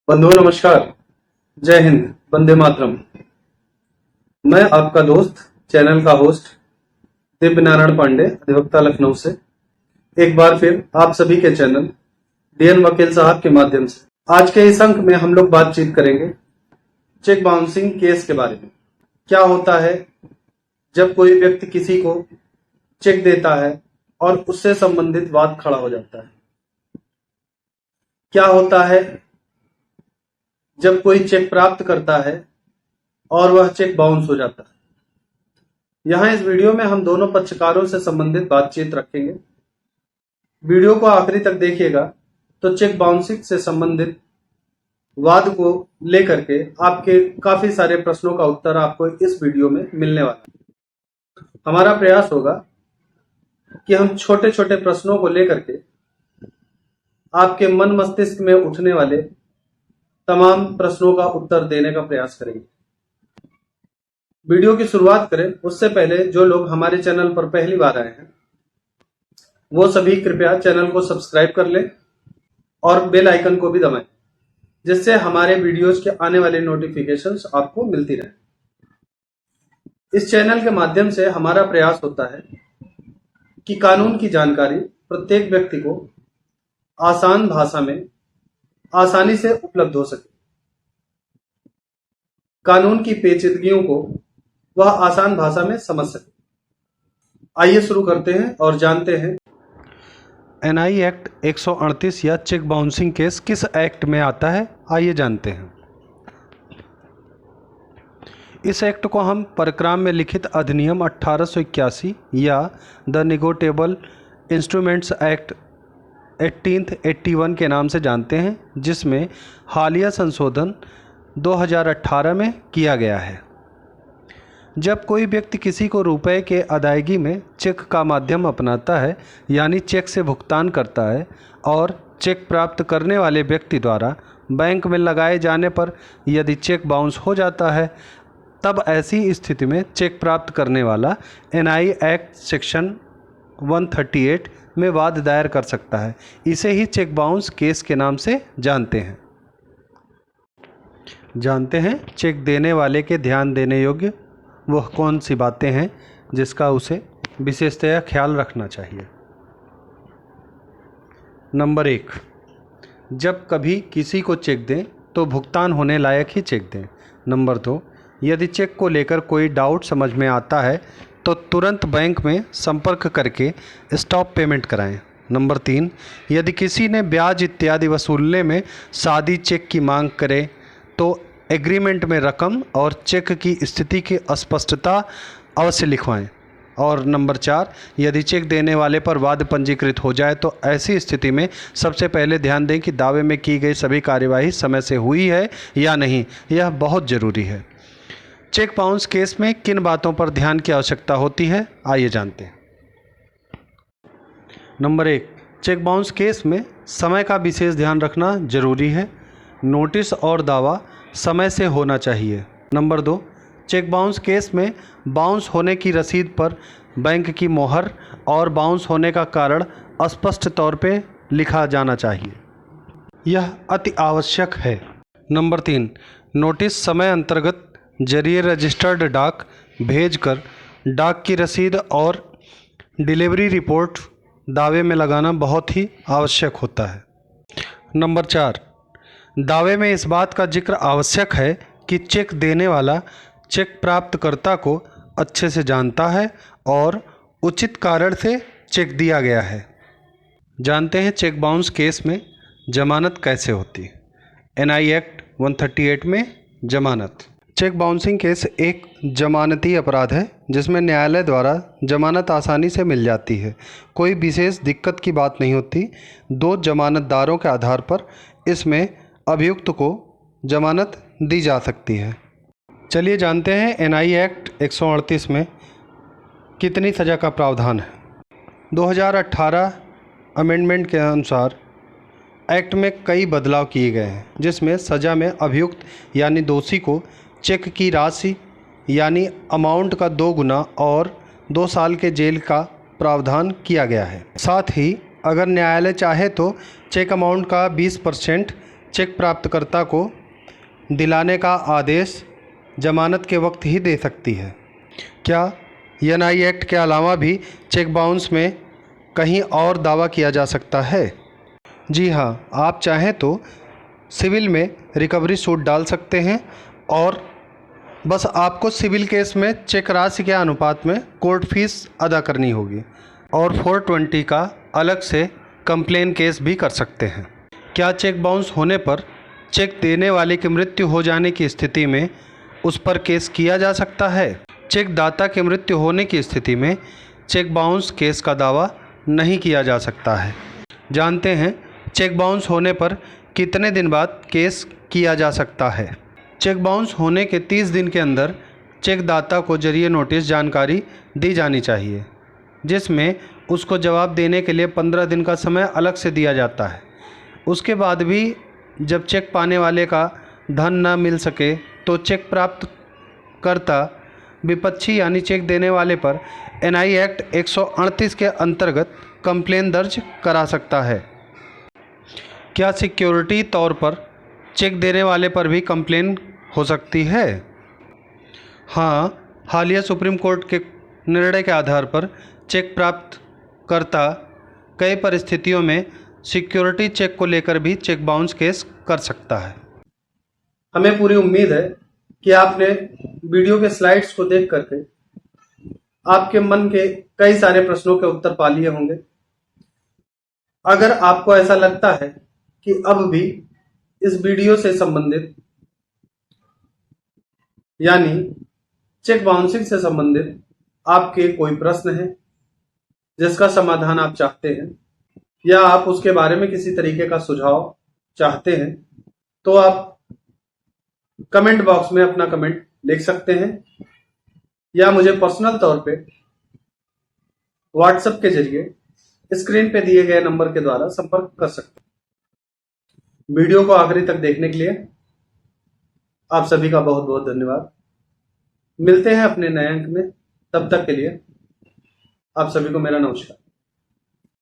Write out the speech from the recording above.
बंधुओं नमस्कार। जय हिंद। वंदे मातरम। मैं आपका दोस्त, चैनल का होस्ट दिव्य नारायण पांडे, अधिवक्ता लखनऊ से एक बार फिर आप सभी के चैनल डीएन वकील साहब के माध्यम से आज के इस अंक में हम लोग बातचीत करेंगे चेक बाउंसिंग केस के बारे में। क्या होता है जब कोई व्यक्ति किसी को चेक देता है और उससे संबंधित वाद खड़ा हो जाता है। क्या होता है जब कोई चेक प्राप्त करता है और वह चेक बाउंस हो जाता है। यहां इस वीडियो में हम दोनों पक्षकारों से संबंधित बातचीत रखेंगे। वीडियो को आखिरी तक देखिएगा तो चेक बाउंसिंग से संबंधित वाद को लेकर के आपके काफी सारे प्रश्नों का उत्तर आपको इस वीडियो में मिलने वाला है। हमारा प्रयास होगा कि हम छोटे छोटे प्रश्नों को लेकर के आपके मन मस्तिष्क में उठने वाले तमाम प्रश्नों का उत्तर देने का प्रयास करेंगे। वीडियो की शुरुआत करें उससे पहले जो लोग हमारे चैनल पर पहली बार आए हैं वो सभी कृपया चैनल को सब्सक्राइब कर लें और बेल आइकन को भी दबाएं, जिससे हमारे वीडियोस के आने वाले नोटिफिकेशंस आपको मिलती रहे। इस चैनल के माध्यम से हमारा प्रयास होता है कि कानून की जानकारी प्रत्येक व्यक्ति को आसान भाषा में आसानी से उपलब्ध हो सके। कानून की पेचीदगियों को वह आसान भाषा में समझ सके। आइए शुरू करते हैं और जानते हैं एनआई एक्ट 138 या चेक बाउंसिंग केस किस एक्ट में आता है। आइए जानते हैं। इस एक्ट को हम परक्राम में लिखित अधिनियम 1881 या द निगोटेबल इंस्ट्रूमेंट्स एक्ट 1881 के नाम से जानते हैं, जिसमें हालिया संशोधन 2018 में किया गया है। जब कोई व्यक्ति किसी को रुपए के अदायगी में चेक का माध्यम अपनाता है, यानी चेक से भुगतान करता है, और चेक प्राप्त करने वाले व्यक्ति द्वारा बैंक में लगाए जाने पर यदि चेक बाउंस हो जाता है, तब ऐसी स्थिति में चेक प्राप्त करने वाला एनआई एक्ट सेक्शन 138 में वाद दायर कर सकता है। इसे ही चेक बाउंस केस के नाम से जानते हैं। चेक देने वाले के ध्यान देने योग्य वह कौन सी बातें हैं जिसका उसे विशेषतया ख्याल रखना चाहिए। नंबर 1, जब कभी किसी को चेक दें तो भुगतान होने लायक ही चेक दें। नंबर 2, यदि चेक को लेकर कोई डाउट समझ में आता है तो तुरंत बैंक में संपर्क करके स्टॉप पेमेंट कराएं। नंबर 3, यदि किसी ने ब्याज इत्यादि वसूलने में सादी चेक की मांग करे तो एग्रीमेंट में रकम और चेक की स्थिति की स्पष्टता अवश्य लिखवाएं। और नंबर 4, यदि चेक देने वाले पर वाद पंजीकृत हो जाए तो ऐसी स्थिति में सबसे पहले ध्यान दें कि दावे में की गई सभी कार्यवाही समय से हुई है या नहीं। यह बहुत ज़रूरी है। चेक बाउंस केस में किन बातों पर ध्यान की आवश्यकता होती है, आइए जानते हैं। नंबर 1, चेक बाउंस केस में समय का विशेष ध्यान रखना जरूरी है। नोटिस और दावा समय से होना चाहिए। नंबर 2, चेक बाउंस केस में बाउंस होने की रसीद पर बैंक की मोहर और बाउंस होने का कारण स्पष्ट तौर पे लिखा जाना चाहिए। यह अति आवश्यक है। नंबर 3, नोटिस समय अंतर्गत जरिए रजिस्टर्ड डाक भेजकर डाक की रसीद और डिलीवरी रिपोर्ट दावे में लगाना बहुत ही आवश्यक होता है। नंबर 4, दावे में इस बात का जिक्र आवश्यक है कि चेक देने वाला चेक प्राप्तकर्ता को अच्छे से जानता है और उचित कारण से चेक दिया गया है। जानते हैं चेक बाउंस केस में जमानत कैसे होती है। एनआई एक्ट 138 में जमानत। चेक बाउंसिंग केस एक जमानती अपराध है जिसमें न्यायालय द्वारा जमानत आसानी से मिल जाती है। कोई विशेष दिक्कत की बात नहीं होती। 2 जमानतदारों के आधार पर इसमें अभियुक्त को जमानत दी जा सकती है। चलिए जानते हैं एनआई एक्ट 138 में कितनी सज़ा का प्रावधान है। 2018 अमेंडमेंट के अनुसार एक्ट में कई बदलाव किए गए हैं, जिसमें सज़ा में अभियुक्त यानी दोषी को चेक की राशि यानी अमाउंट का 2 गुना और 2 साल के जेल का प्रावधान किया गया है। साथ ही अगर न्यायालय चाहे तो चेक अमाउंट का 20% चेक प्राप्तकर्ता को दिलाने का आदेश जमानत के वक्त ही दे सकती है। क्या एनआई एक्ट के अलावा भी चेक बाउंस में कहीं और दावा किया जा सकता है? जी हाँ, आप चाहें तो सिविल में रिकवरी सूट डाल सकते हैं और बस आपको सिविल केस में चेक राशि के अनुपात में कोर्ट फीस अदा करनी होगी और 420 का अलग से कंप्लेन केस भी कर सकते हैं। क्या चेक बाउंस होने पर चेक देने वाले की मृत्यु हो जाने की स्थिति में उस पर केस किया जा सकता है? चेक दाता की मृत्यु होने की स्थिति में चेक बाउंस केस का दावा नहीं किया जा सकता है। जानते हैं चेक बाउंस होने पर कितने दिन बाद केस किया जा सकता है? चेक बाउंस होने के 30 दिन के अंदर चेक दाता को जरिए नोटिस जानकारी दी जानी चाहिए, जिसमें उसको जवाब देने के लिए 15 दिन का समय अलग से दिया जाता है। उसके बाद भी जब चेक पाने वाले का धन न मिल सके तो चेक प्राप्त करता विपक्षी यानी चेक देने वाले पर एनआई एक्ट 138 के अंतर्गत कंप्लेन दर्ज करा सकता है। क्या सिक्योरिटी तौर पर चेक देने वाले पर भी कंप्लेन हो सकती है? हाँ, हालिया सुप्रीम कोर्ट के निर्णय के आधार पर चेक प्राप्त करता कई परिस्थितियों में सिक्योरिटी चेक को लेकर भी चेक बाउंस केस कर सकता है। हमें पूरी उम्मीद है कि आपने वीडियो के स्लाइड्स को देख करके आपके मन के कई सारे प्रश्नों के उत्तर पा लिए होंगे। अगर आपको ऐसा लगता है कि अब भी इस वीडियो से संबंधित यानी चेक बाउंसिंग से संबंधित आपके कोई प्रश्न है जिसका समाधान आप चाहते हैं या आप उसके बारे में किसी तरीके का सुझाव चाहते हैं, तो आप कमेंट बॉक्स में अपना कमेंट लिख सकते हैं या मुझे पर्सनल तौर पे व्हाट्सएप के जरिए स्क्रीन पे दिए गए नंबर के द्वारा संपर्क कर सकते हैं। वीडियो को आखिरी तक देखने के लिए आप सभी का बहुत बहुत धन्यवाद। मिलते हैं अपने नए अंक में, तब तक के लिए आप सभी को मेरा नमस्कार।